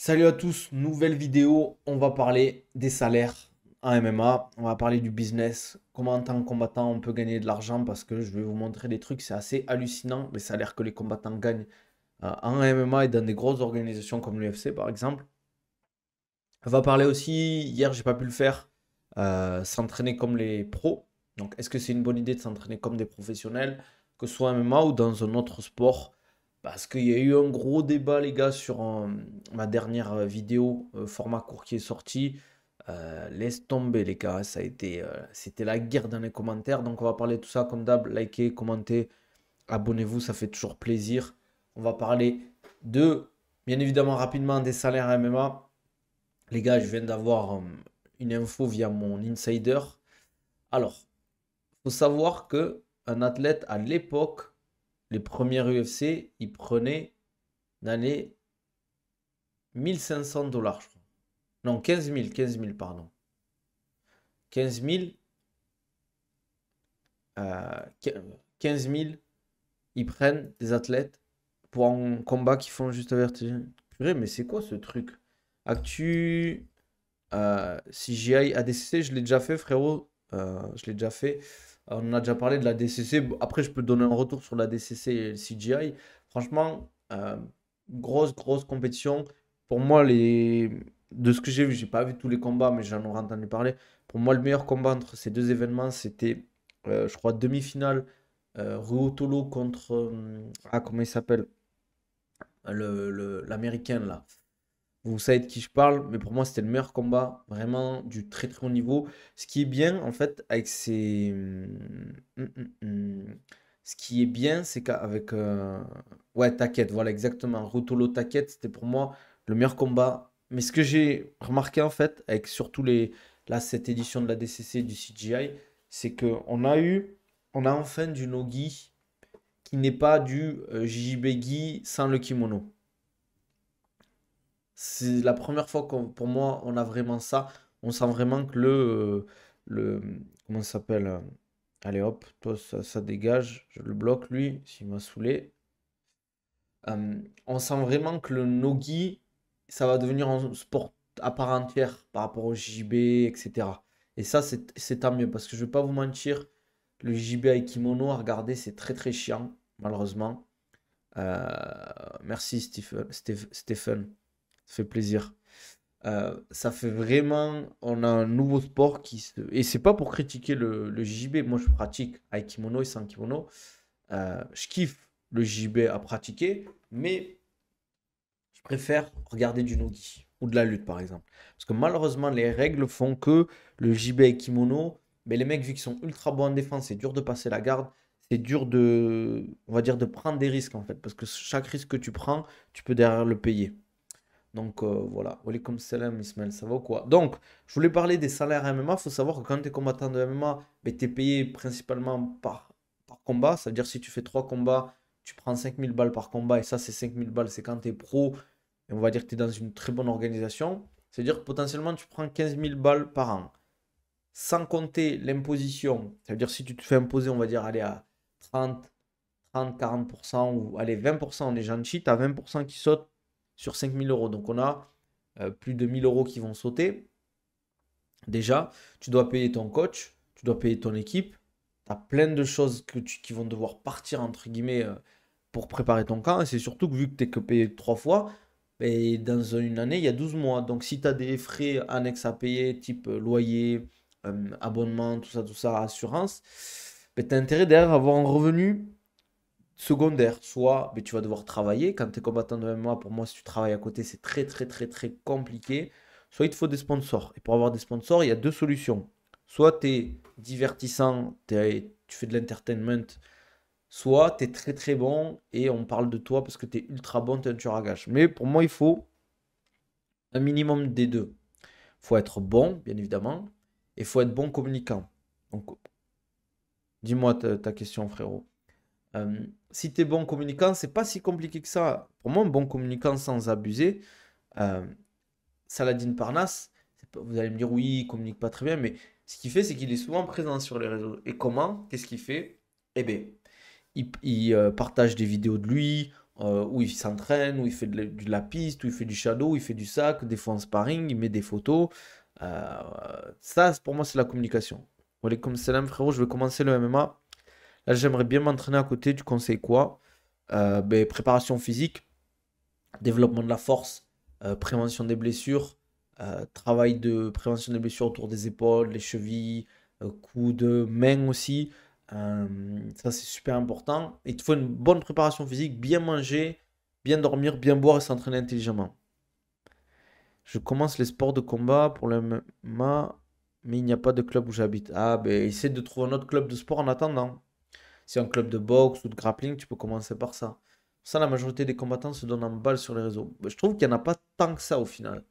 Salut à tous, nouvelle vidéo, on va parler des salaires en MMA, on va parler du business, comment en tant que combattant on peut gagner de l'argent parce que je vais vous montrer des trucs, c'est assez hallucinant les salaires que les combattants gagnent en MMA et dans des grosses organisations comme l'UFC par exemple. On va parler aussi, hier j'ai pas pu le faire, s'entraîner comme les pros. Donc est-ce que c'est une bonne idée de s'entraîner comme des professionnels, que ce soit en MMA ou dans un autre sport? Parce qu'il y a eu un gros débat les gars sur ma dernière vidéo format court qui est sorti. Laisse tomber les gars, c'était la guerre dans les commentaires. Donc on va parler de tout ça comme d'hab, likez, commentez, abonnez-vous, ça fait toujours plaisir. On va parler de, bien évidemment rapidement, des salaires MMA. Les gars, je viens d'avoir une info via mon insider. Alors, faut savoir que un athlète à l'époque, les premiers UFC, il prenait dans les 1 500 $, je crois. Non, 15 000, pardon. 15 000, 15 000, ils prennent des athlètes pour un combat qui font juste avertir. Purée, mais c'est quoi ce truc? Actu, CGI, ADCC, je l'ai déjà fait, frérot. Je l'ai déjà fait. On en a déjà parlé de la DCC. Bon, après, je peux te donner un retour sur la DCC et le CGI. Franchement, grosse compétition. Pour moi, de ce que j'ai vu, j'ai pas vu tous les combats, mais j'en aurais entendu parler. Pour moi, le meilleur combat entre ces deux événements, c'était, je crois, demi-finale. Ruotolo contre. Comment il s'appelle? L'américain, là. Vous savez de qui je parle, mais pour moi, c'était le meilleur combat, vraiment du très très haut niveau. Ce qui est bien, en fait, avec ces. Ce qui est bien, c'est qu'avec. Ouais, Taquette, voilà, exactement. Rotolo Taquette, c'était pour moi le meilleur combat. Mais ce que j'ai remarqué, en fait, avec surtout là, cette édition de la DCC du CGI, c'est qu'on a eu. On a enfin du Nogi qui n'est pas du JJB sans le kimono. C'est la première fois que pour moi on a vraiment ça. On sent vraiment que le comment ça s'appelle? Allez hop, toi ça dégage. Je le bloque lui, s'il m'a saoulé. On sent vraiment que le Nogi, ça va devenir un sport à part entière par rapport au JB, etc. Et ça, c'est tant mieux parce que je vais pas vous mentir, le JB avec kimono à regarder, c'est très très chiant, malheureusement. Euh, merci Stephen, ça fait plaisir. Ça fait vraiment, on a un nouveau sport et c'est pas pour critiquer le JJB. Moi, je pratique avec kimono et sans kimono. Je kiffe le JJB à pratiquer, mais je préfère regarder du nogi ou de la lutte, par exemple. Parce que malheureusement, les règles font que le JB avec kimono, mais les mecs, vu qu'ils sont ultra bons en défense, c'est dur de passer la garde. C'est dur on va dire, de prendre des risques, en fait. Parce que chaque risque que tu prends, tu peux derrière le payer. Donc voilà, Walaikum salam Ismaël, ça va ou quoi? Donc, je voulais parler des salaires MMA. Il faut savoir que quand tu es combattant de MMA, tu es payé principalement par combat. C'est-à-dire si tu fais 3 combats, tu prends 5 000 balles par combat. Et ça, c'est 5 000 balles, c'est quand tu es pro. Et on va dire que tu es dans une très bonne organisation. C'est-à-dire que potentiellement, tu prends 15 000 balles par an. Sans compter l'imposition. C'est-à-dire si tu te fais imposer, on va dire, aller à 30, 40% ou allez, 20%, on est gentil, tu as 20% qui sautent sur 5 000 euros. Donc on a plus de 1 000 euros qui vont sauter. Déjà, tu dois payer ton coach, tu dois payer ton équipe. Tu as plein de choses qui vont devoir partir, entre guillemets, pour préparer ton camp. Et c'est surtout que vu que tu n'es que payé 3 fois, et dans une année, il y a 12 mois. Donc si tu as des frais annexes à payer, type loyer, abonnement, tout ça, assurance, tu as intérêt derrière à avoir un revenu secondaire. Soit tu vas devoir travailler. Quand tu es combattant de MMA, pour moi, si tu travailles à côté, c'est très, très, très, très compliqué. Soit il te faut des sponsors. Et pour avoir des sponsors, il y a deux solutions. Soit tu es divertissant, tu fais de l'entertainment, soit tu es très, très bon et on parle de toi parce que tu es ultra bon, tu es un tueur à gages. Mais pour moi, il faut un minimum des deux. Il faut être bon, bien évidemment, et il faut être bon communicant. Donc, dis-moi ta question, frérot. Si tu es bon communicant, c'est pas si compliqué que ça. Pour moi, un bon communicant sans abuser, euh, Saladin Parnasse, vous allez me dire oui, il communique pas très bien, mais ce qu'il fait, c'est qu'il est souvent présent sur les réseaux. Et comment? Qu'est-ce qu'il fait? Eh bien, il partage des vidéos de lui, où il s'entraîne, où il fait de la piste, où il fait du shadow, où il fait du sac, des fois en sparring, il met des photos. Ça, pour moi, c'est la communication. Comme salam, frérot, je vais commencer le MMA. Là, j'aimerais bien m'entraîner à côté. Tu conseilles quoi? Ben, préparation physique, développement de la force, prévention des blessures, travail de prévention des blessures autour des épaules, les chevilles, coudes, mains aussi. Ça, c'est super important. Il te faut une bonne préparation physique, bien manger, bien dormir, bien boire et s'entraîner intelligemment. Je commence les sports de combat pour le MMA, mais il n'y a pas de club où j'habite. Ah, ben essaie de trouver un autre club de sport en attendant. Si un club de boxe ou de grappling, tu peux commencer par ça. Ça, la majorité des combattants se donnent en balle sur les réseaux. Je trouve qu'il n'y en a pas tant que ça au final.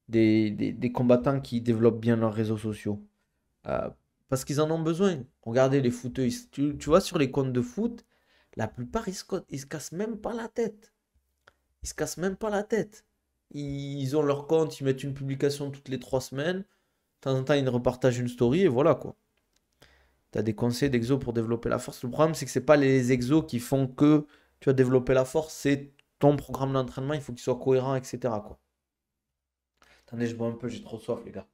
Des combattants qui développent bien leurs réseaux sociaux. Euh, Parce qu'ils en ont besoin. Regardez les footeux. Tu vois, sur les comptes de foot, la plupart, ils se cassent même pas la tête. Ils se cassent même pas la tête. Ils ont leur compte, ils mettent une publication toutes les 3 semaines. De temps en temps, ils repartagent une story et voilà quoi. Tu as des conseils d'exo pour développer la force. Le problème, c'est que c'est pas les exos qui font que tu vas développer la force, c'est ton programme d'entraînement, il faut qu'il soit cohérent, etc. quoi. Attendez, je bois un peu, j'ai trop soif, les gars.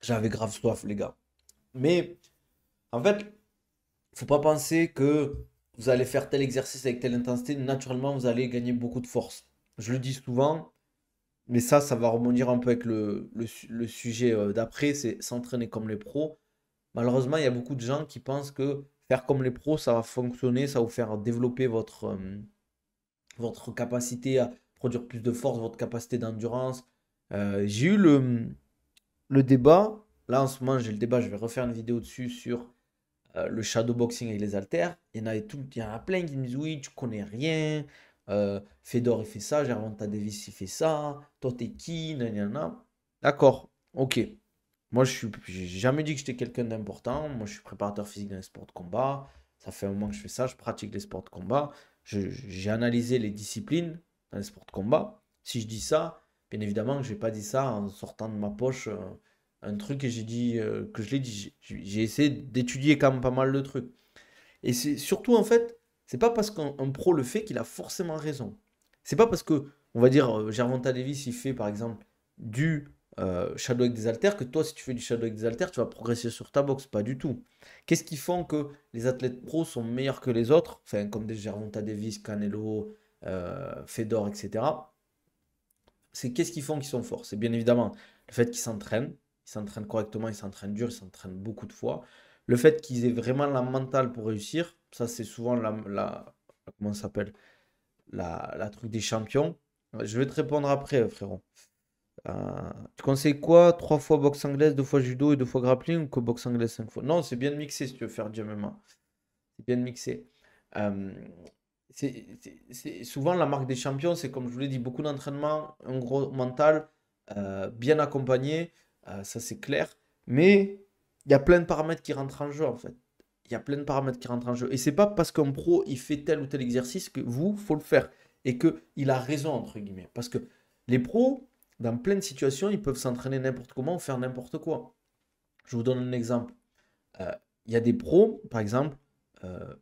J'avais grave soif, les gars. Mais en fait, faut pas penser que vous allez faire tel exercice avec telle intensité, naturellement, vous allez gagner beaucoup de force. Je le dis souvent, mais ça va rebondir un peu avec le sujet d'après, c'est s'entraîner comme les pros. Malheureusement, il y a beaucoup de gens qui pensent que faire comme les pros, ça va fonctionner, ça va vous faire développer votre capacité à produire plus de force, votre capacité d'endurance. J'ai eu le débat, là en ce moment j'ai le débat, je vais refaire une vidéo dessus sur le shadowboxing et les haltères. Il y en a plein qui me disent oui, tu connais rien, Fedor il fait ça, Gervonta Davis il fait ça, toi t'es qui, nanana. D'accord, ok. Moi, j'ai jamais dit que j'étais quelqu'un d'important. Moi, je suis préparateur physique dans les sports de combat. Ça fait un moment que je fais ça. Je pratique les sports de combat. J'ai analysé les disciplines dans les sports de combat. Si je dis ça, bien évidemment que je n'ai pas dit ça en sortant de ma poche un truc et j'ai dit que je l'ai dit. J'ai essayé d'étudier quand même pas mal de trucs. Et c'est surtout, en fait, c'est pas parce qu'un pro le fait qu'il a forcément raison. C'est pas parce que, on va dire, Gervonta Davis, il fait par exemple du shadow avec des haltères, que toi, si tu fais du shadow avec des haltères, tu vas progresser sur ta boxe. Pas du tout. Qu'est-ce qui fait que les athlètes pros sont meilleurs que les autres, enfin, comme des Gervonta Davis, Canelo, Fedor, etc. C'est qu'est-ce qui font qu'ils sont forts? C'est bien évidemment le fait qu'ils s'entraînent correctement, ils s'entraînent dur, ils s'entraînent beaucoup de fois. Le fait qu'ils aient vraiment la mentale pour réussir, ça c'est souvent comment ça s'appelle? La truc des champions. Je vais te répondre après, frérot. Tu conseilles quoi? 3 fois boxe anglaise, 2 fois judo et 2 fois grappling ou que boxe anglaise 5 fois? Non, c'est bien mixé si tu veux faire du MMA. C'est bien mixé. Euh, souvent la marque des champions, c'est comme je vous l'ai dit, beaucoup d'entraînement, un gros mental, bien accompagné, ça c'est clair. Mais il y a plein de paramètres qui rentrent en jeu en fait. Il y a plein de paramètres qui rentrent en jeu. Et c'est pas parce qu'un pro il fait tel ou tel exercice que vous, faut le faire. Et que il a raison, entre guillemets. Parce que les pros, dans plein de situations, ils peuvent s'entraîner n'importe comment ou faire n'importe quoi. Je vous donne un exemple. Euh, Il y a des pros, par exemple, euh,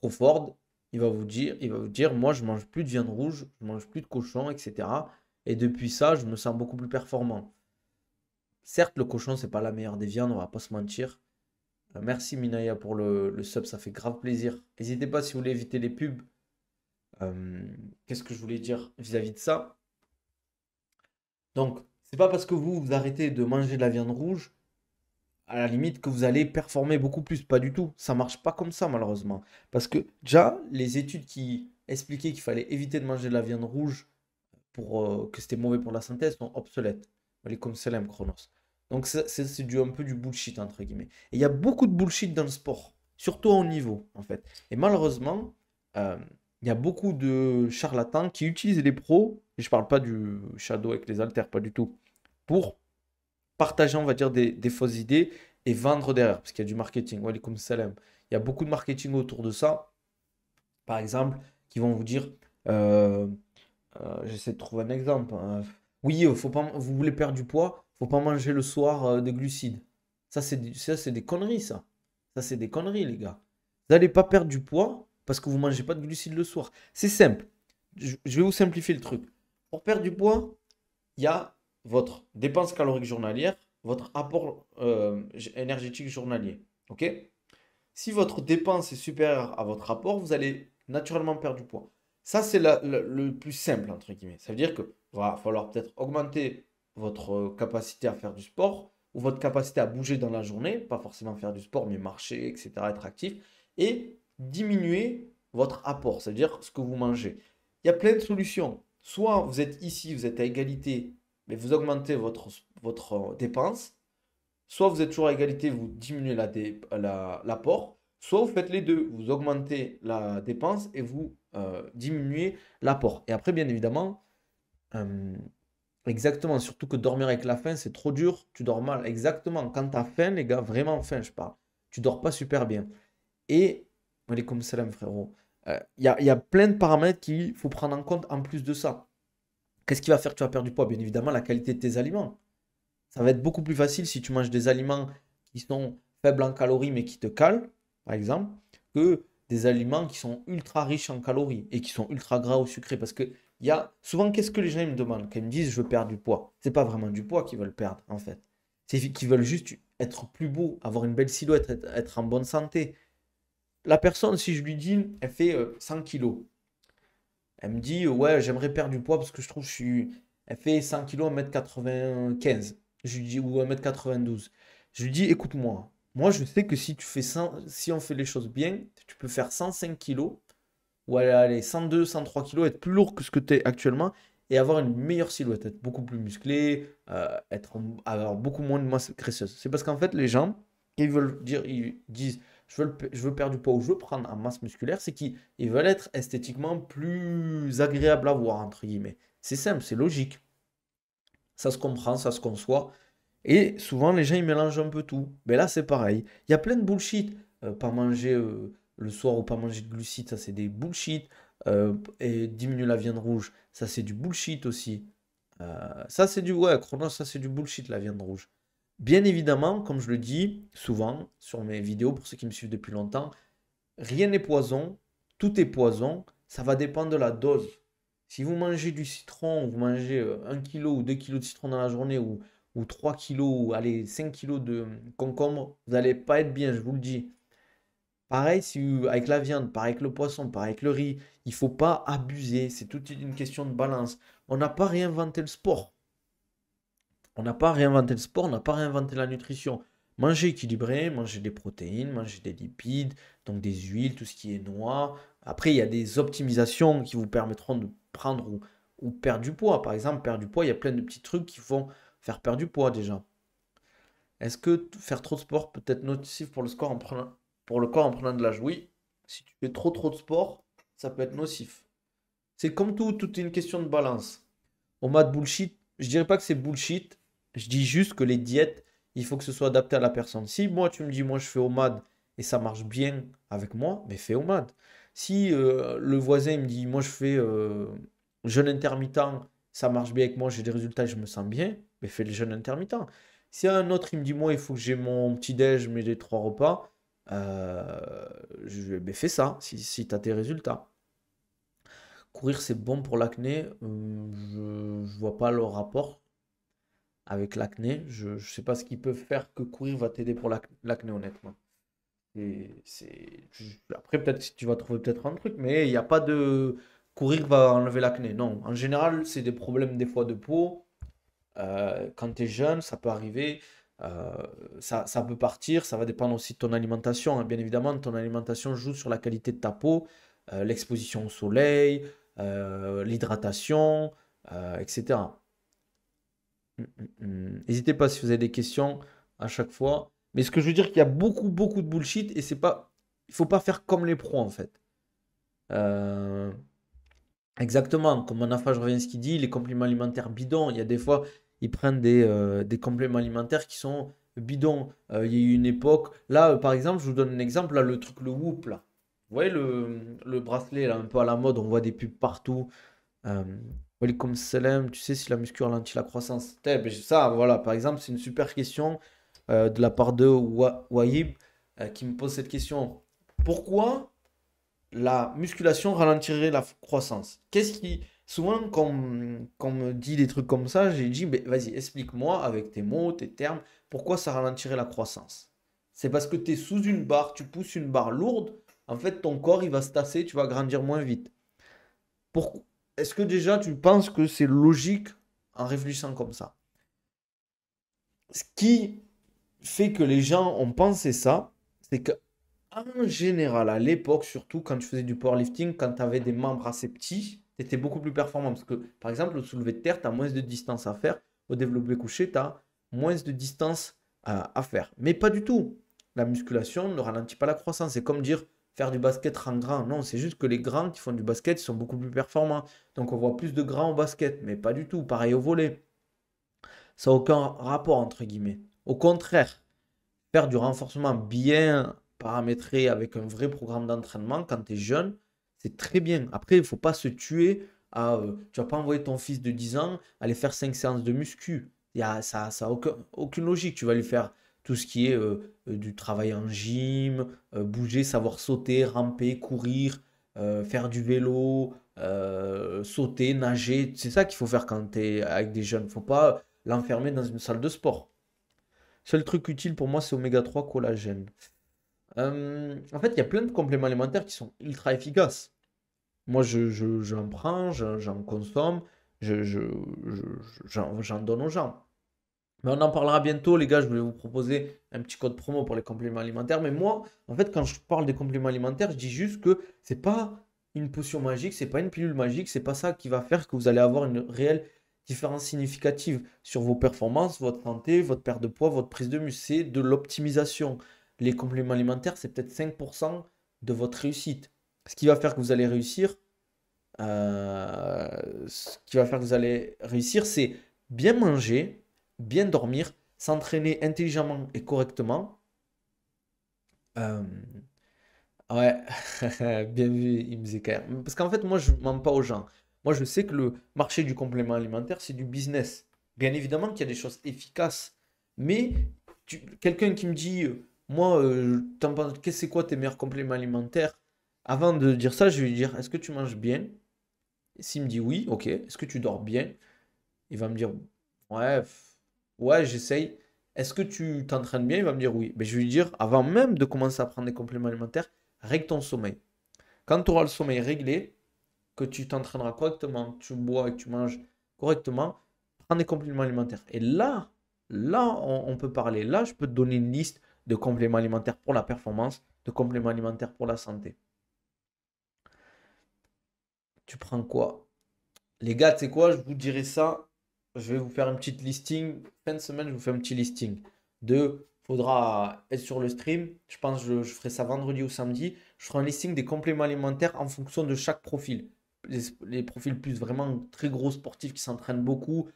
Crawford, il va vous dire, moi je mange plus de viande rouge, je mange plus de cochon, etc. Et depuis ça, je me sens beaucoup plus performant. Certes, le cochon, c'est pas la meilleure des viandes, on va pas se mentir. Merci Minaya pour le sub, ça fait grave plaisir. N'hésitez pas si vous voulez éviter les pubs. Qu'est-ce que je voulais dire vis-à-vis de ça? Donc, c'est pas parce que vous arrêtez de manger de la viande rouge à la limite que vous allez performer beaucoup plus. Pas du tout. Ça marche pas comme ça, malheureusement. Parce que déjà, les études qui expliquaient qu'il fallait éviter de manger de la viande rouge pour que c'était mauvais pour la santé, elles sont obsolètes. Les comme Selem Chronos. Donc c'est un peu du bullshit, entre guillemets. Et il y a beaucoup de bullshit dans le sport, surtout au haut niveau, en fait. Et malheureusement, euh, il y a beaucoup de charlatans qui utilisent les pros, et je parle pas du shadow avec les haltères, pas du tout, pour partager, on va dire, des fausses idées et vendre derrière, parce qu'il y a du marketing. Walaikum salam. Il y a beaucoup de marketing autour de ça, par exemple, qui vont vous dire, euh, j'essaie de trouver un exemple, hein. Oui, faut pas, vous voulez perdre du poids, faut pas manger le soir des glucides. Ça, c'est des conneries, ça. Ça, c'est des conneries, les gars. Vous n'allez pas perdre du poids parce que vous ne mangez pas de glucides le soir. C'est simple. Je vais vous simplifier le truc. Pour perdre du poids, il y a votre dépense calorique journalière, votre apport énergétique journalier. Ok? Si votre dépense est supérieure à votre apport, vous allez naturellement perdre du poids. Ça, c'est le plus simple, entre guillemets. Ça veut dire qu'il va falloir peut-être augmenter votre capacité à faire du sport ou votre capacité à bouger dans la journée, pas forcément faire du sport, mais marcher, etc., être actif, et diminuer votre apport, c'est-à-dire ce que vous mangez. Il y a plein de solutions. Soit vous êtes ici, vous êtes à égalité, mais vous augmentez votre dépense, soit vous êtes toujours à égalité, vous diminuez l'apport, soit vous faites les deux, vous augmentez la dépense et vous diminuez l'apport. Et après, bien évidemment, euh, exactement, surtout que dormir avec la faim, c'est trop dur, tu dors mal. Exactement, quand tu as faim, les gars, vraiment faim, je parle, tu dors pas super bien. Et, allez, comme salam, frérot, il y a plein de paramètres qu'il faut prendre en compte en plus de ça. Qu'est-ce qui va faire que tu vas perdre du poids? Bien évidemment, la qualité de tes aliments. Ça va être beaucoup plus facile si tu manges des aliments qui sont faibles en calories mais qui te calent, par exemple, que des aliments qui sont ultra riches en calories et qui sont ultra gras ou sucrés. Parce que il y a souvent, qu'est-ce que les gens ils me demandent quand ils me disent je veux perdre du poids? C'est pas vraiment du poids qu'ils veulent perdre en fait. C'est qu'ils veulent juste être plus beau, avoir une belle silhouette, être en bonne santé. La personne, si je lui dis, elle fait 100 kilos. Elle me dit, ouais, j'aimerais perdre du poids parce que je trouve que je suis. Elle fait 100 kilos, 1m95. Je lui dis, ou 1m92. Je lui dis, écoute-moi, moi je sais que si tu fais 100 si on fait les choses bien, tu peux faire 105 kilos, ou aller 102, 103 kilos, être plus lourd que ce que tu es actuellement, et avoir une meilleure silhouette, être beaucoup plus musclé, avoir beaucoup moins de masse graisseuse. C'est parce qu'en fait, les gens, ils veulent dire, ils disent, je veux perdre du poids ou je veux prendre en masse musculaire, c'est qu'ils veulent être esthétiquement plus agréable à voir, entre guillemets. C'est simple, c'est logique. Ça se comprend, ça se conçoit. Et souvent, les gens, ils mélangent un peu tout. Mais là, c'est pareil. Il y a plein de bullshit. Pas manger le soir ou pas manger de glucides, ça, c'est des bullshit. Et diminuer la viande rouge, ça, c'est du bullshit aussi. Ça, c'est du... Ouais, Chronos, ça, c'est du bullshit, la viande rouge. Bien évidemment, comme je le dis souvent sur mes vidéos, pour ceux qui me suivent depuis longtemps, rien n'est poison, tout est poison, ça va dépendre de la dose. Si vous mangez du citron, vous mangez 1 kg ou 2 kilos de citron dans la journée, ou 3 kilos, ou allez, 5 kilos de concombre, vous n'allez pas être bien, je vous le dis. Pareil avec la viande, pareil avec le poisson, pareil avec le riz, il ne faut pas abuser, c'est toute une question de balance. On n'a pas réinventé le sport. On n'a pas réinventé le sport, on n'a pas réinventé la nutrition. Manger équilibré, manger des protéines, manger des lipides, donc des huiles, tout ce qui est noix. Après, il y a des optimisations qui vous permettront de prendre ou perdre du poids. Par exemple, perdre du poids, il y a plein de petits trucs qui vont faire perdre du poids déjà. Est-ce que faire trop de sport peut être nocif pour pour le corps en prenant de l'âge? Oui. Si tu fais trop de sport, ça peut être nocif. C'est comme tout est une question de balance. On m'a de bullshit. Je dirais pas que c'est bullshit. Je dis juste que les diètes, il faut que ce soit adapté à la personne. Si moi, tu me dis, moi, je fais OMAD et ça marche bien avec moi, mais fais OMAD. Si le voisin il me dit, moi, je fais jeûne intermittent, ça marche bien avec moi, j'ai des résultats, je me sens bien, mais fais le jeûne intermittent. Si un autre, il me dit, moi, il faut que j'ai mon petit-déj, mais les 3 repas, ben, fais ça si tu as tes résultats. Courir, c'est bon pour l'acné. Je vois pas le rapport avec l'acné. Je ne sais pas ce qu'ils peuvent faire que courir va t'aider pour l'acné, honnêtement. Après, peut-être que tu vas trouver peut-être un truc, mais il n'y a pas de courir va enlever l'acné. Non, en général, c'est des problèmes des fois de peau. Quand tu es jeune, ça peut arriver. Euh, ça peut partir. Ça va dépendre aussi de ton alimentation, hein. Bien évidemment, ton alimentation joue sur la qualité de ta peau, l'exposition au soleil, l'hydratation, etc. N'hésitez pas si vous avez des questions à chaque fois. Mais ce que je veux dire, qu'il y a beaucoup de bullshit et c'est pas, il faut pas faire comme les pros en fait. Euh, Exactement, comme Anafa, je reviens à ce qu'il dit, les compléments alimentaires bidons. Il y a des fois, ils prennent des compléments alimentaires qui sont bidons. Il y a eu une époque, là, par exemple, je vous donne un exemple, là, le truc, le Whoop, là. Vous voyez le bracelet, là, un peu à la mode, on voit des pubs partout. Euh, Welcome Salam, tu sais si la muscu ralentit la croissance? Ben, ça, voilà, par exemple, c'est une super question de la part de Wahib qui me pose cette question. Pourquoi la musculation ralentirait la croissance? Qu'est-ce qui... Souvent, quand on me dit des trucs comme ça, j'ai dit, ben, vas-y, explique-moi avec tes mots, tes termes, pourquoi ça ralentirait la croissance? C'est parce que tu es sous une barre, tu pousses une barre lourde, en fait, ton corps, il va se tasser, tu vas grandir moins vite. Pourquoi... Est-ce que déjà, tu penses que c'est logique en réfléchissant comme ça? Ce qui fait que les gens ont pensé ça, c'est que en général, à l'époque, surtout quand tu faisais du powerlifting, quand tu avais des membres assez petits, tu étais beaucoup plus performant. Parce que, par exemple, au soulevé de terre, tu as moins de distance à faire. Au développé couché, tu as moins de distance à faire. Mais pas du tout. La musculation ne ralentit pas la croissance. C'est comme dire faire du basket rend grand. Non, c'est juste que les grands qui font du basket, ils sont beaucoup plus performants. Donc on voit plus de grands au basket. Mais pas du tout. Pareil au volley. Ça n'a aucun rapport, entre guillemets. Au contraire, faire du renforcement bien paramétré avec un vrai programme d'entraînement quand tu es jeune, c'est très bien. Après, il ne faut pas se tuer à... tu vas pas envoyer ton fils de 10 ans aller faire 5 séances de muscu. Ça a aucune logique. Tu vas lui faire tout ce qui est du travail en gym, bouger, savoir sauter, ramper, courir, faire du vélo, sauter, nager. C'est ça qu'il faut faire quand tu es avec des jeunes. Il ne faut pas l'enfermer dans une salle de sport. Seul truc utile pour moi, c'est oméga 3 collagène. En fait, il y a plein de compléments alimentaires qui sont ultra efficaces. Moi, j'en prends, j'en consomme, j'en donne aux gens. Mais on en parlera bientôt, les gars. Je voulais vous proposer un petit code promo pour les compléments alimentaires. Mais moi, en fait, quand je parle des compléments alimentaires, je dis juste que c'est pas une potion magique, c'est pas une pilule magique, c'est pas ça qui va faire que vous allez avoir une réelle différence significative sur vos performances, votre santé, votre perte de poids, votre prise de muscle. C'est de l'optimisation. Les compléments alimentaires, c'est peut-être 5% de votre réussite. Ce qui va faire que vous allez réussir, ce qui va faire que vous allez réussir, c'est bien manger, bien dormir, s'entraîner intelligemment et correctement. Euh, ouais, bien vu, Imzekar. Parce qu'en fait, moi, je ne mens pas aux gens. Moi, je sais que le marché du complément alimentaire, c'est du business. Bien évidemment qu'il y a des choses efficaces. Mais quelqu'un qui me dit, moi, qu'est-ce que c'est quoi tes meilleurs compléments alimentaires? Avant de dire ça, je vais lui dire, est-ce que tu manges bien? Et s'il me dit oui, ok. Est-ce que tu dors bien? Il va me dire, ouais, ouais, j'essaye. Est-ce que tu t'entraînes bien? Il va me dire oui. Mais je vais lui dire, avant même de commencer à prendre des compléments alimentaires, règle ton sommeil. Quand tu auras le sommeil réglé, que tu t'entraîneras correctement, tu bois et que tu manges correctement, prends des compléments alimentaires. Et là, on peut parler. Là, je peux te donner une liste de compléments alimentaires pour la performance, de compléments alimentaires pour la santé. Tu prends quoi? Les gars, tu sais quoi? Je vous dirai ça. Je vais vous faire une petite listing. Fin de semaine, je vous fais un petit listing. Faudra être sur le stream. Je pense que je ferai ça vendredi ou samedi. Je ferai un listing des compléments alimentaires en fonction de chaque profil. Les profils plus vraiment très gros sportifs qui s'entraînent beaucoup.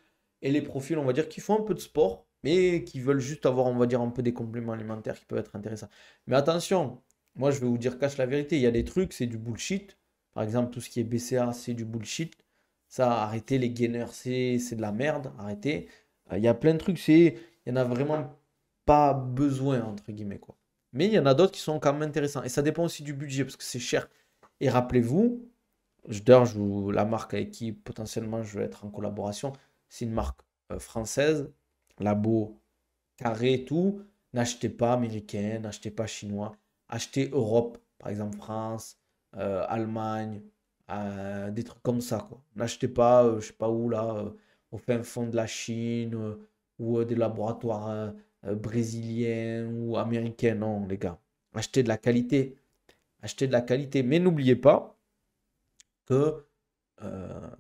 Et les profils, on va dire, qui font un peu de sport, mais qui veulent juste avoir, on va dire, un peu des compléments alimentaires qui peuvent être intéressants. Mais attention, moi, je vais vous dire, cache la vérité. Il y a des trucs, c'est du bullshit. Par exemple, tout ce qui est BCA, c'est du bullshit. Ça, arrêtez les gainers, c'est de la merde, arrêtez. Il y a plein de trucs, il y en a vraiment pas besoin, entre guillemets, quoi. Mais il y en a d'autres qui sont quand même intéressants. Et ça dépend aussi du budget, parce que c'est cher. Et rappelez-vous, d'ailleurs, la marque avec qui potentiellement je vais être en collaboration, c'est une marque française, labo carré et tout. N'achetez pas américain, n'achetez pas chinois, achetez Europe, par exemple France, Allemagne, des trucs comme ça, quoi. N'achetez pas, je sais pas où là, au fin fond de la Chine, ou des laboratoires brésiliens ou américains, non, les gars. Achetez de la qualité, achetez de la qualité, mais n'oubliez pas que,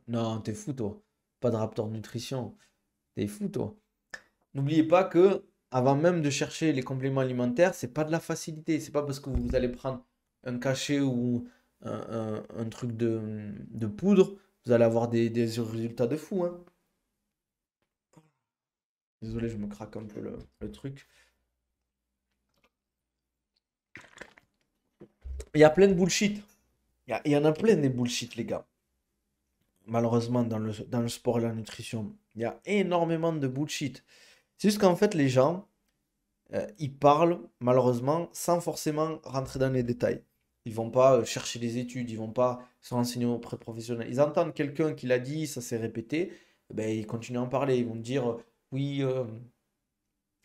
non, t'es fou, toi. Pas de Raptor Nutrition, t'es fou, toi. N'oubliez pas que avant même de chercher les compléments alimentaires, c'est pas de la facilité. C'est pas parce que vous allez prendre un cachet ou un truc de poudre, vous allez avoir des résultats de fou, hein. Désolé, je me craque un peu le truc. Il y a plein de bullshit. Il y en a plein des bullshit, les gars. Malheureusement, dans le sport et la nutrition, il y a énormément de bullshit. C'est juste qu'en fait, les gens, ils parlent, malheureusement, sans forcément rentrer dans les détails. Ils vont pas chercher des études, ils vont pas se renseigner auprès de professionnels. Ils entendent quelqu'un qui l'a dit, ça s'est répété, ben, ils continuent à en parler. Ils vont te dire, oui,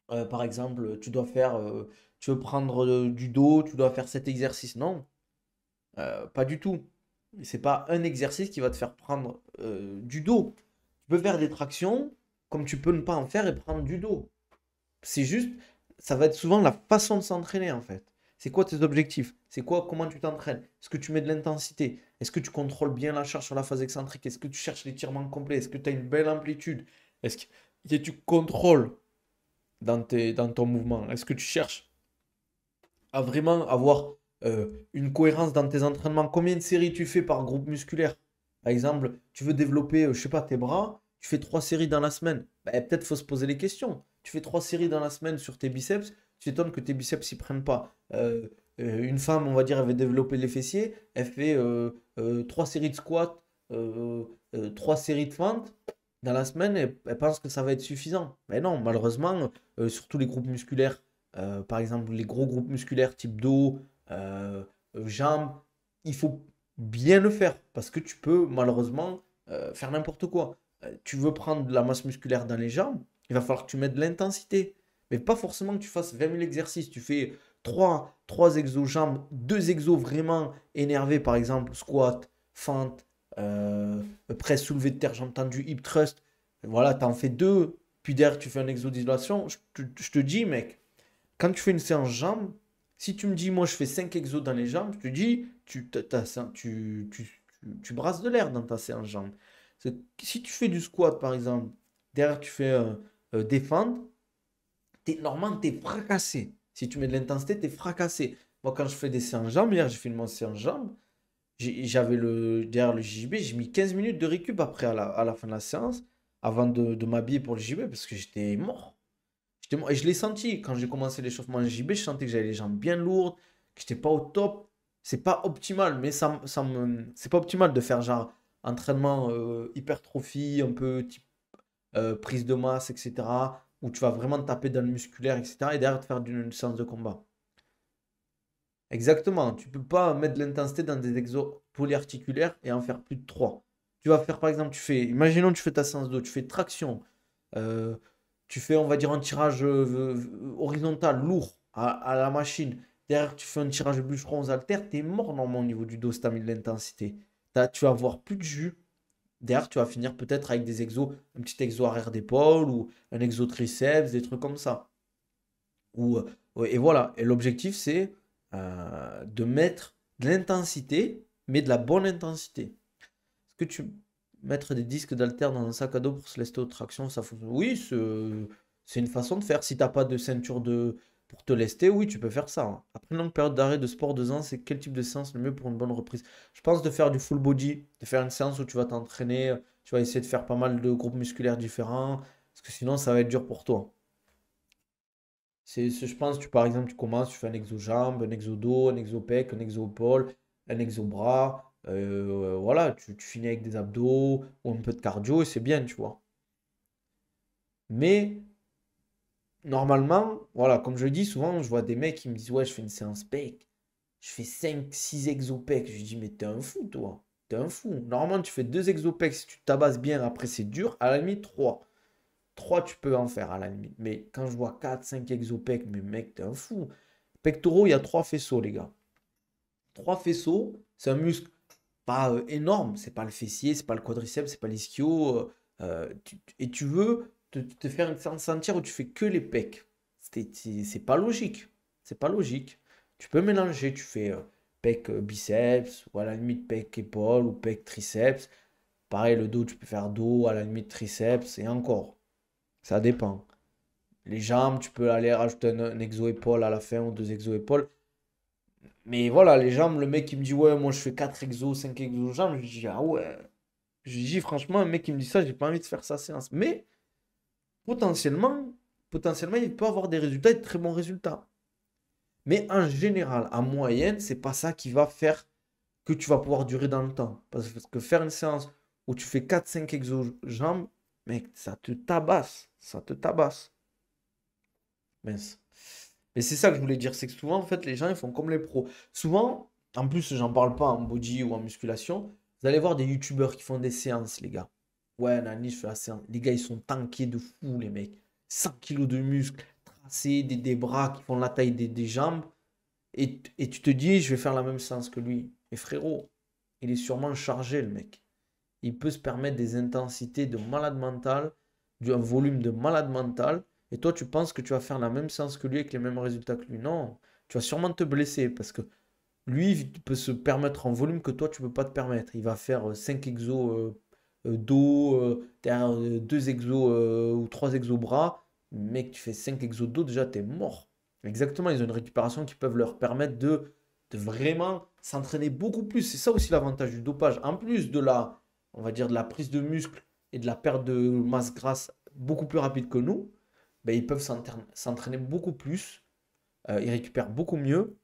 par exemple, tu veux prendre du dos, tu dois faire cet exercice. Non, pas du tout. C'est pas un exercice qui va te faire prendre du dos. Tu peux faire des tractions comme tu peux ne pas en faire et prendre du dos. C'est juste, ça va être souvent la façon de s'entraîner en fait. C'est quoi tes objectifs? C'est quoi, comment tu t'entraînes? Est-ce que tu mets de l'intensité? Est-ce que tu contrôles bien la charge sur la phase excentrique? Est-ce que tu cherches l'étirement complet? Est-ce que tu as une belle amplitude? Est-ce que tu contrôles dans ton mouvement? Est-ce que tu cherches à vraiment avoir une cohérence dans tes entraînements? Combien de séries tu fais par groupe musculaire? Par exemple, tu veux développer, je sais pas, tes bras, tu fais 3 séries dans la semaine. Ben, peut-être faut se poser les questions. Tu fais 3 séries dans la semaine sur tes biceps, tu t'étonnes que tes biceps s'y prennent pas. Une femme, on va dire, elle veut développer les fessiers, elle fait 3 séries de squat, 3 séries de fentes. Dans la semaine, elle pense que ça va être suffisant. Mais non, malheureusement, surtout les groupes musculaires, par exemple les gros groupes musculaires type dos, euh, jambes, il faut bien le faire parce que tu peux malheureusement faire n'importe quoi. Tu veux prendre de la masse musculaire dans les jambes, il va falloir que tu mettes de l'intensité. Mais pas forcément que tu fasses 20 000 exercices. Tu fais trois exos jambes, 2 exos vraiment énervés, par exemple squat, fente, presse soulevée de terre, jambes tendues, hip thrust. Voilà, tu en fais 2, puis derrière tu fais un exo d'isolation. Je te dis, mec, quand tu fais une séance jambes, si tu me dis, moi je fais 5 exos dans les jambes, je te dis, tu brasses de l'air dans ta séance jambes. Si tu fais du squat par exemple, derrière tu fais des fentes, normalement tu es fracassé. Si tu mets de l'intensité, tu es fracassé. Moi quand je fais des séances jambes, hier j'ai fait une séance jambes, j'avais derrière le JJB, j'ai mis 15 minutes de récup après à la fin de la séance, avant de m'habiller pour le JB parce que j'étais mort. Et je l'ai senti quand j'ai commencé l'échauffement en JB, je sentais que j'avais les jambes bien lourdes, que j'étais pas au top. C'est pas optimal, mais c'est pas optimal de faire genre entraînement hypertrophie, un peu type prise de masse, etc. Où tu vas vraiment te taper dans le musculaire, etc. Et derrière te faire une séance de combat. Exactement, tu peux pas mettre de l'intensité dans des exos polyarticulaires et en faire plus de 3. Tu vas faire par exemple, imaginons tu fais ta séance d'eau, tu fais traction, euh, tu fais on va dire un tirage horizontal lourd à la machine. Derrière tu fais un tirage bûcheron aux haltères, t'es mort normalement au niveau du dos si t'as mis de l'intensité. Tu vas avoir plus de jus. Derrière tu vas finir peut-être avec des exos, un petit exo arrière d'épaule ou un exo triceps, des trucs comme ça. Ouais, et voilà. Et l'objectif, c'est de mettre de l'intensité, mais de la bonne intensité. Est-ce que tu mettre des disques d'haltère dans un sac à dos pour se lester aux tractions, ça fonctionne? Oui, c'est une façon de faire. Si t'as pas de ceinture pour te lester, oui, tu peux faire ça, hein. Après une longue période d'arrêt de sport 2 ans, c'est quel type de séance le mieux pour une bonne reprise? Je pense de faire du full body, de faire une séance où tu vas t'entraîner, tu vas essayer de faire pas mal de groupes musculaires différents, parce que sinon ça va être dur pour toi. Je pense, par exemple, tu commences, tu fais un exo jambes, un exo dos, un exo pec, un exo épaule, un exo bras. Voilà, tu finis avec des abdos ou un peu de cardio et c'est bien, tu vois. Mais normalement, voilà, comme je le dis souvent, je vois des mecs qui me disent, ouais, je fais une séance pec, je fais 5 6 exo pec. Je dis, mais t'es un fou, toi. T'es un fou. Normalement, tu fais 2 exo pec, si tu te tabasses bien, après c'est dur, à la limite 3. 3 tu peux en faire à la limite. Mais quand je vois 4 5 exo-pec, mais mec, t'es un fou. Pectoraux, il y a 3 faisceaux, les gars. 3 faisceaux, c'est un muscle pas énorme. C'est pas le fessier, c'est pas le quadriceps, c'est pas l'ischio. Et tu veux te faire une séance entière où tu fais que les pecs. C'est pas logique. C'est pas logique. Tu peux mélanger, tu fais pec biceps, ou à la limite pec épaule, ou pec triceps. Pareil, le dos, tu peux faire dos, à la limite triceps, et encore. Ça dépend. Les jambes, tu peux aller rajouter un exo-épaule à la fin ou 2 exo-épaules. Mais voilà, les jambes, le mec qui me dit, ouais, moi je fais 4 exos, 5 exos jambes, je lui dis, ah ouais. Je lui dis, franchement, un mec qui me dit ça, j'ai pas envie de faire sa séance. Mais potentiellement, potentiellement, il peut avoir des résultats et de très bons résultats. Mais en général, en moyenne, c'est pas ça qui va faire que tu vas pouvoir durer dans le temps. Parce que faire une séance où tu fais 4 5 exos jambes, mec, ça te tabasse. Ça te tabasse. Mince. Mais c'est ça que je voulais dire, c'est que souvent, en fait, les gens, ils font comme les pros. Souvent, En plus, j'en parle pas en body ou en musculation. Vous allez voir des youtubeurs qui font des séances, les gars. Ouais, Nani, je fais la séance. Les gars, ils sont tankés de fou, les mecs. 100 kilos de muscles, tracés, des bras qui font la taille des jambes. Et tu te dis, je vais faire la même séance que lui. Et frérot, il est sûrement chargé, le mec. Il peut se permettre des intensités de malade mental, un volume de malade mental. Et toi, tu penses que tu vas faire la même séance que lui avec les mêmes résultats que lui. Non, tu vas sûrement te blesser parce que lui, il peut se permettre un volume que toi, tu ne peux pas te permettre. Il va faire 5 exos dos, derrière 2 exos ou 3 exos bras. Mec, tu fais 5 exos dos, déjà, tu es mort. Exactement, ils ont une récupération qui peuvent leur permettre de vraiment s'entraîner beaucoup plus. C'est ça aussi l'avantage du dopage. En plus de la, on va dire, de la prise de muscle et de la perte de masse grasse beaucoup plus rapide que nous, ben, ils peuvent s'entraîner beaucoup plus. Ils récupèrent beaucoup mieux.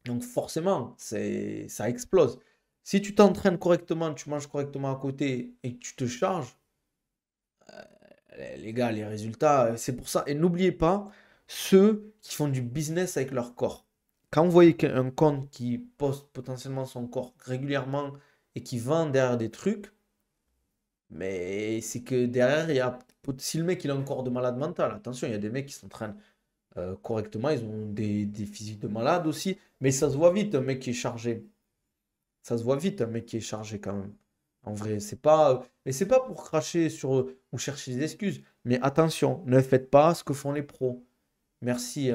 Donc forcément, ça explose. Si tu t'entraînes correctement, tu manges correctement à côté et que tu te charges, les gars, les résultats, c'est pour ça. Et n'oubliez pas ceux qui font du business avec leur corps. Quand vous voyez un compte qui poste potentiellement son corps régulièrement et qui vend derrière des trucs, mais c'est que derrière, si le mec il a un corps de malade mental, attention, il y a des mecs qui s'entraînent correctement, ils ont des physiques de malade aussi, mais ça se voit vite un mec qui est chargé. Ça se voit vite un mec qui est chargé quand même. En vrai, c'est pas. Mais c'est pas pour cracher sur eux ou chercher des excuses. Mais attention, ne faites pas ce que font les pros. Merci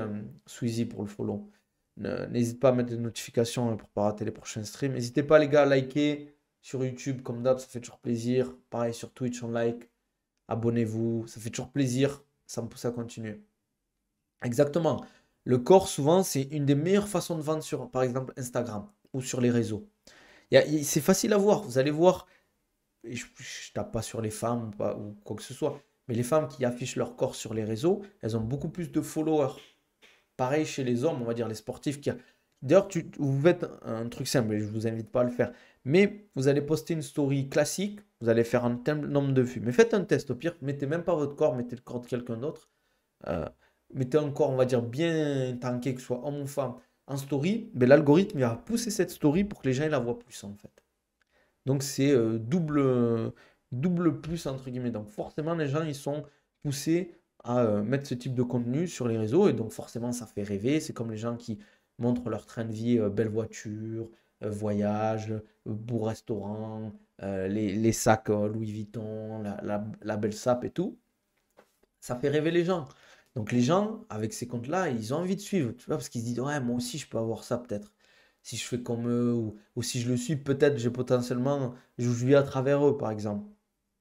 Squeezie pour le follow. N'hésite pas à mettre des notifications pour ne pas rater les prochains streams. N'hésitez pas les gars à liker sur YouTube comme d'hab, ça fait toujours plaisir. Pareil sur Twitch, on like. Abonnez-vous, ça fait toujours plaisir. Ça me pousse à continuer. Exactement. Le corps, souvent, c'est une des meilleures façons de vendre sur, par exemple, Instagram ou sur les réseaux. C'est facile à voir. Vous allez voir, et je tape pas sur les femmes ou quoi que ce soit, mais les femmes qui affichent leur corps sur les réseaux, elles ont beaucoup plus de followers. Pareil chez les hommes, on va dire les sportifs qui. D'ailleurs, vous faites un truc simple, et je vous invite pas à le faire. Mais vous allez poster une story classique, vous allez faire un tel nombre de vues. Mais faites un test au pire, mettez même pas votre corps, mettez le corps de quelqu'un d'autre. Euh, Mettez un corps, on va dire, bien tanké, que ce soit homme ou femme, en story. Mais l'algorithme il va pousser cette story pour que les gens la voient plus en fait. Donc c'est double plus entre guillemets. Donc forcément les gens ils sont poussés à mettre ce type de contenu sur les réseaux et donc forcément ça fait rêver. C'est comme les gens qui montrent leur train de vie, belle voiture, voyage, beau restaurant, les sacs Louis Vuitton, la belle sape et tout. Ça fait rêver les gens. Donc les gens avec ces comptes-là, ils ont envie de suivre, tu vois, parce qu'ils se disent ouais moi aussi je peux avoir ça peut-être si je fais comme eux, ou si je le suis, peut-être j'ai potentiellement, je vis à travers eux, par exemple.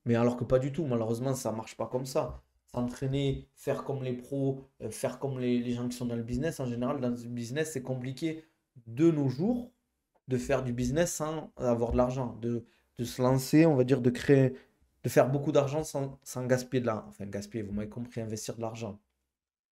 Mais alors que pas du tout, malheureusement, ça marche pas comme ça. S'entraîner, faire comme les pros, faire comme les gens qui sont dans le business, en général, dans le business, c'est compliqué de nos jours de faire du business sans avoir de l'argent, de se lancer, on va dire, de créer, de faire beaucoup d'argent sans gaspiller de l'argent. Enfin, gaspiller, vous m'avez compris, investir de l'argent.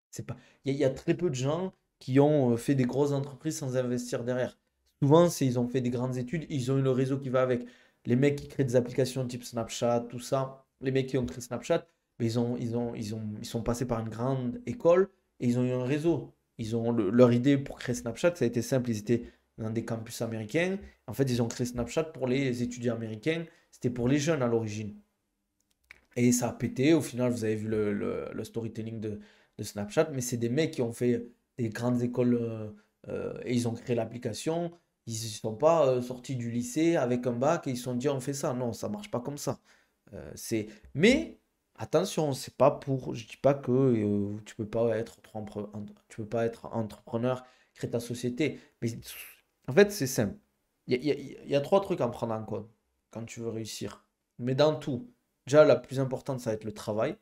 C'est pas... il y a très peu de gens qui ont fait des grosses entreprises sans investir derrière. Souvent, c'est ils ont fait des grandes études, ils ont eu le réseau qui va avec. Les mecs qui créent des applications type Snapchat, tout ça, les mecs qui ont créé Snapchat, mais ils sont passés par une grande école et ils ont eu un réseau. Leur idée pour créer Snapchat, ça a été simple. Ils étaient dans des campus américains. En fait, ils ont créé Snapchat pour les étudiants américains. C'était pour les jeunes à l'origine. Et ça a pété. Au final, vous avez vu le storytelling de Snapchat. Mais c'est des mecs qui ont fait des grandes écoles et ils ont créé l'application. Ils ne sont pas sortis du lycée avec un bac et ils se sont dit on fait ça. Non, ça marche pas comme ça. Mais attention, c'est pas pour. Je dis pas que tu peux pas être entrepreneur, créer ta société. Mais en fait, c'est simple. Il y a trois trucs à prendre en compte quand tu veux réussir. Mais dans tout. Déjà, la plus importante, ça va être le travail.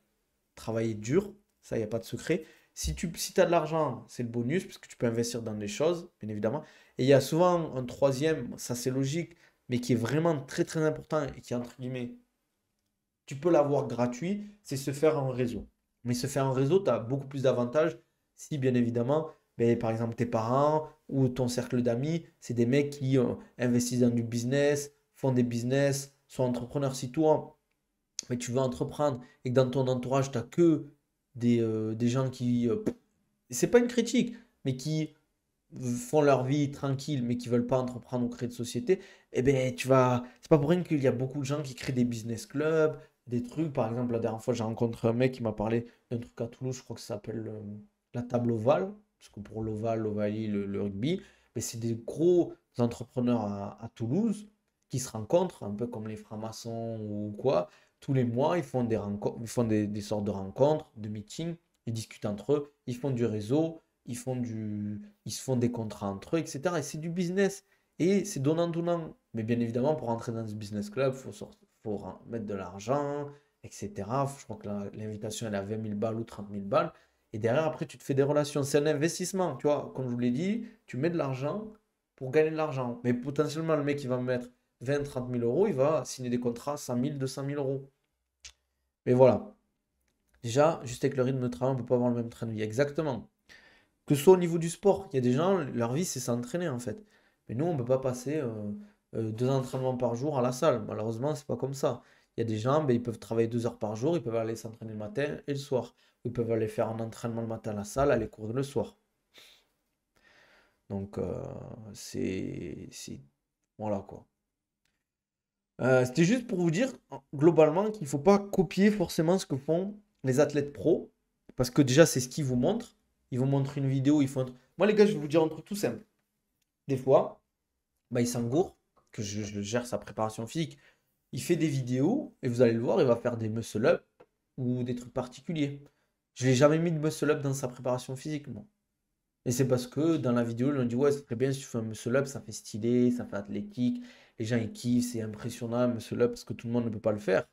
Travailler dur, ça, il n'y a pas de secret. Si as de l'argent, c'est le bonus, parce que tu peux investir dans des choses, bien évidemment. Et il y a souvent un troisième, ça c'est logique, mais qui est vraiment très très important et qui, entre guillemets, tu peux l'avoir gratuit, c'est se faire un réseau. Mais se faire un réseau, tu as beaucoup plus d'avantages si, bien évidemment, ben, par exemple, tes parents ou ton cercle d'amis, c'est des mecs qui investissent dans du business, font des business, sont entrepreneurs. Si toi, mais tu veux entreprendre et que dans ton entourage, tu n'as que des gens qui. C'est pas une critique, mais qui font leur vie tranquille, mais qui veulent pas entreprendre ou créer de société, eh ben, c'est pas pour rien qu'il y a beaucoup de gens qui créent des business clubs, des trucs. Par exemple, la dernière fois, j'ai rencontré un mec qui m'a parlé d'un truc à Toulouse, je crois que ça s'appelle la table ovale, parce que pour l'ovale, l'ovalie, le rugby, mais c'est des gros entrepreneurs à Toulouse qui se rencontrent, un peu comme les francs-maçons ou quoi. Tous les mois, ils font des rencontres, ils font des sortes de rencontres, de meetings, ils discutent entre eux, ils font du réseau, ils se font des contrats entre eux, etc. Et c'est du business. Et c'est donnant-donnant. Mais bien évidemment, pour entrer dans ce business club, faut mettre de l'argent, etc. Je crois que l'invitation, elle est à 20 000 balles ou 30 000 balles. Et derrière, après, tu te fais des relations. C'est un investissement, tu vois. Comme je vous l'ai dit, tu mets de l'argent pour gagner de l'argent. Mais potentiellement, le mec, il va mettre 20 30 000 euros, il va signer des contrats 100 000, 200 000 euros. Mais voilà. Déjà, juste avec le rythme de travail, on ne peut pas avoir le même train de vie. Exactement. Que ce soit au niveau du sport, il y a des gens, leur vie, c'est s'entraîner en fait. Mais nous, on ne peut pas passer 2 entraînements par jour à la salle. Malheureusement, c'est pas comme ça. Il y a des gens, ben, ils peuvent travailler 2 heures par jour, ils peuvent aller s'entraîner le matin et le soir. Ils peuvent aller faire un entraînement le matin à la salle, aller courir le soir. Donc, voilà quoi. C'était juste pour vous dire, globalement, qu'il ne faut pas copier forcément ce que font les athlètes pros. Parce que déjà, c'est ce qu'ils vous montrent. Ils vous montrent une vidéo, ils font Moi, les gars, je vais vous dire un truc tout simple. Des fois, bah, il s'engourre, que je gère sa préparation physique. Il fait des vidéos, et vous allez le voir, il va faire des muscle-up ou des trucs particuliers. Je l'ai jamais mis de muscle-up dans sa préparation physique, moi. Et c'est parce que dans la vidéo, ils ont dit, ouais, c'est très bien si tu fais un muscle-up, ça fait stylé, ça fait athlétique. Les gens, ils kiffent, c'est impressionnant, un muscle-up, parce que tout le monde ne peut pas le faire.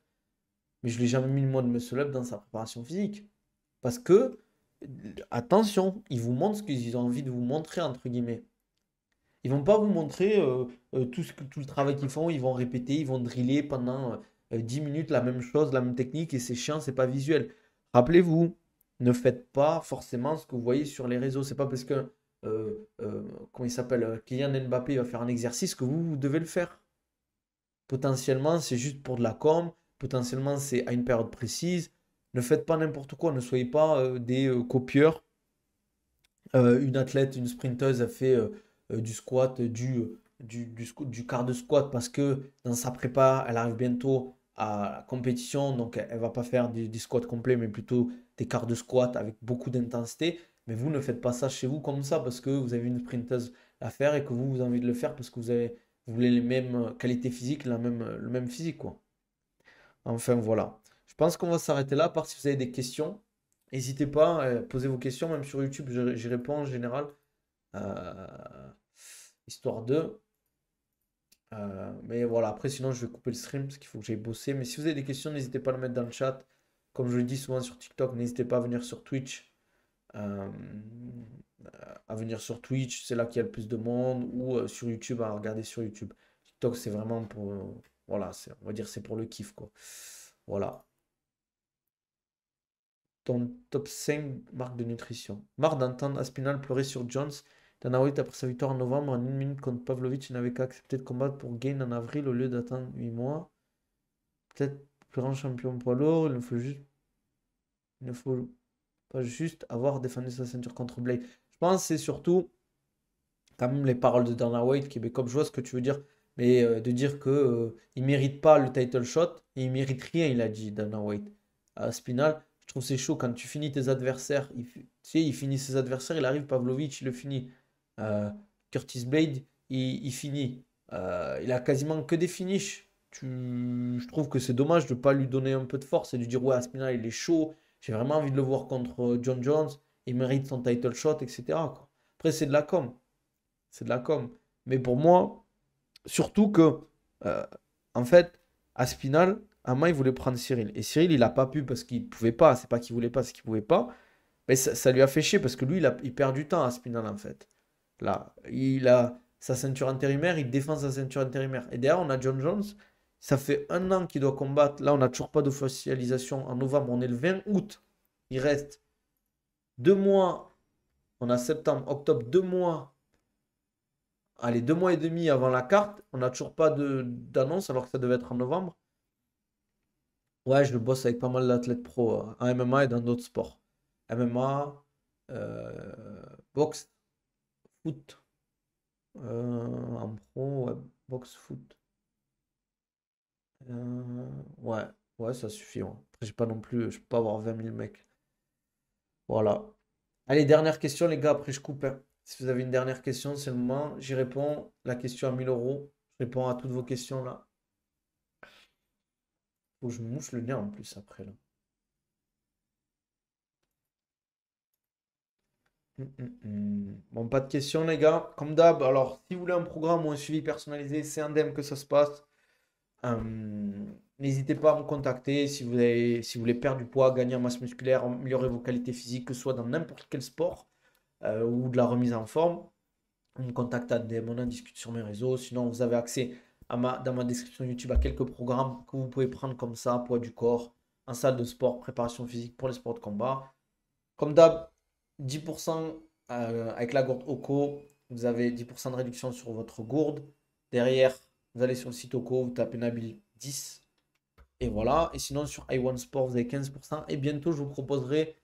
Mais je ne l'ai jamais mis, moi, de muscle-up dans sa préparation physique. Parce que, attention, ils vous montrent ce qu'ils ont envie de vous montrer, entre guillemets. Ils vont pas vous montrer tout le travail qu'ils font, ils vont répéter, ils vont driller pendant 10 minutes la même chose, la même technique, et c'est chiant, c'est pas visuel. Rappelez-vous, ne faites pas forcément ce que vous voyez sur les réseaux. C'est pas parce que, comment il s'appelle, Kylian Mbappé va faire un exercice que vous devez le faire. Potentiellement, c'est juste pour de la com, potentiellement, c'est à une période précise. Ne faites pas n'importe quoi, ne soyez pas des copieurs. Une athlète, une sprinteuse, a fait du squat, du quart de squat parce que dans sa prépa, elle arrive bientôt à la compétition, donc elle va pas faire des squats complets, mais plutôt des quarts de squat avec beaucoup d'intensité. Mais vous ne faites pas ça chez vous comme ça parce que vous avez une sprinteuse à faire et que vous avez envie de le faire parce que vous voulez les mêmes qualités physiques, le même physique, quoi. Enfin, voilà. Je pense qu'on va s'arrêter là, à part si vous avez des questions. N'hésitez pas, posez vos questions, même sur YouTube, j'y réponds en général. Euh, histoire de. Mais voilà, après, sinon, je vais couper le stream parce qu'il faut que j'aille bosser. Mais si vous avez des questions, n'hésitez pas à le mettre dans le chat. Comme je le dis souvent sur TikTok, n'hésitez pas à venir sur Twitch. euh, à venir sur Twitch, c'est là qu'il y a le plus de monde. Ou sur YouTube, à regarder sur YouTube. TikTok, c'est vraiment pour. Voilà, on va dire c'est pour le kiff, quoi. Voilà. Ton top 5 marques de nutrition. Marre d'entendre Aspinal pleurer sur Jones. Dana White, après sa victoire en novembre, en 1 minute contre Pavlovich, il n'avait qu'à accepter de combattre pour Gain en avril au lieu d'attendre 8 mois. Peut-être plus grand champion poids lourd, il ne faut pas juste avoir défendu sa ceinture contre Blake. Je pense que c'est surtout quand même les paroles de Dana White, Québécois, je vois ce que tu veux dire, mais de dire que il mérite pas le title shot, et il mérite rien, il a dit Dana White. À Spinal, je trouve c'est chaud quand tu finis tes adversaires, tu sais, il finit ses adversaires, il arrive, Pavlovich, il le finit. Euh, Curtis Blade, il finit. Il a quasiment que des finishes. Je trouve que c'est dommage de ne pas lui donner un peu de force et de dire ouais, Aspinal, il est chaud, j'ai vraiment envie de le voir contre John Jones, il mérite son title shot, etc., quoi. Après, c'est de la com. C'est de la com. Mais pour moi, surtout que, euh, en fait, Aspinal, Ama, il voulait prendre Cyril. Et Cyril, il n'a pas pu parce qu'il pouvait pas. C'est pas qu'il voulait pas, c'est qu'il pouvait pas. Mais ça lui a fait chier parce que lui, il perd du temps, Aspinal, en fait. Là, il a sa ceinture intérimaire, il défend sa ceinture intérimaire. Et derrière, on a John Jones. Ça fait 1 an qu'il doit combattre. Là, on n'a toujours pas d'officialisation en novembre. On est le 20 août. Il reste 2 mois. On a septembre, octobre, 2 mois. Allez, 2 mois et demi avant la carte, on n'a toujours pas d'annonce alors que ça devait être en novembre. Ouais, je le bosse avec pas mal d'athlètes pro en MMA et dans d'autres sports. MMA, boxe, foot. En pro, ouais, box foot. Ouais, ouais, ça suffit, ouais. Après, j'ai pas non plus, je peux pas avoir 20 000 mecs. Voilà. Allez, dernière question, les gars, après je coupe, hein. Si vous avez une dernière question, c'est le moment. J'y réponds. La question à 1 000 euros. Je réponds à toutes vos questions là. Faut que je me mouche le nez en plus après là. Bon, pas de questions, les gars. Comme d'hab, alors, si vous voulez un programme ou un suivi personnalisé, c'est indemne que ça se passe. N'hésitez pas à me contacter si vous voulez perdre du poids, gagner en masse musculaire, améliorer vos qualités physiques, que ce soit dans n'importe quel sport ou de la remise en forme. On me contacte à DM, on en discute sur mes réseaux. Sinon, vous avez accès dans ma description YouTube à quelques programmes que vous pouvez prendre comme ça, poids du corps, en salle de sport, préparation physique pour les sports de combat. Comme d'hab, 10% avec la gourde OCO, vous avez 10% de réduction sur votre gourde. Derrière, vous allez sur le site OCO, vous tapez Nabil 10. Et voilà. Et sinon, sur i1 Sport, vous avez 15%. Et bientôt, je vous proposerai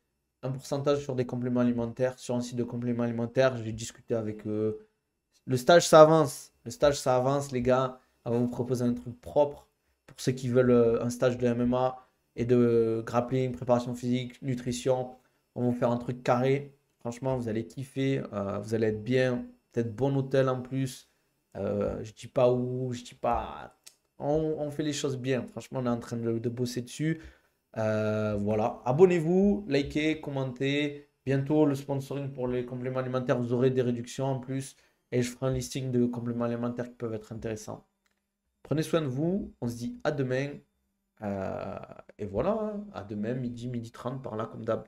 un pourcentage sur des compléments alimentaires. Sur un site de compléments alimentaires, j'ai discuté avec eux. Le stage, ça avance. Le stage, ça avance, les gars. On va vous proposer un truc propre pour ceux qui veulent un stage de MMA et de grappling, préparation physique, nutrition. On va vous faire un truc carré. Franchement, vous allez kiffer. Vous allez être bien. Peut-être bon hôtel en plus. Je dis pas où, je dis pas. On fait les choses bien. Franchement, on est en train de bosser dessus. Voilà. Abonnez-vous, likez, commentez. Bientôt, le sponsoring pour les compléments alimentaires, vous aurez des réductions en plus. Et je ferai un listing de compléments alimentaires qui peuvent être intéressants. Prenez soin de vous. On se dit à demain. Et voilà, hein. À demain, midi 30 par là, comme d'hab.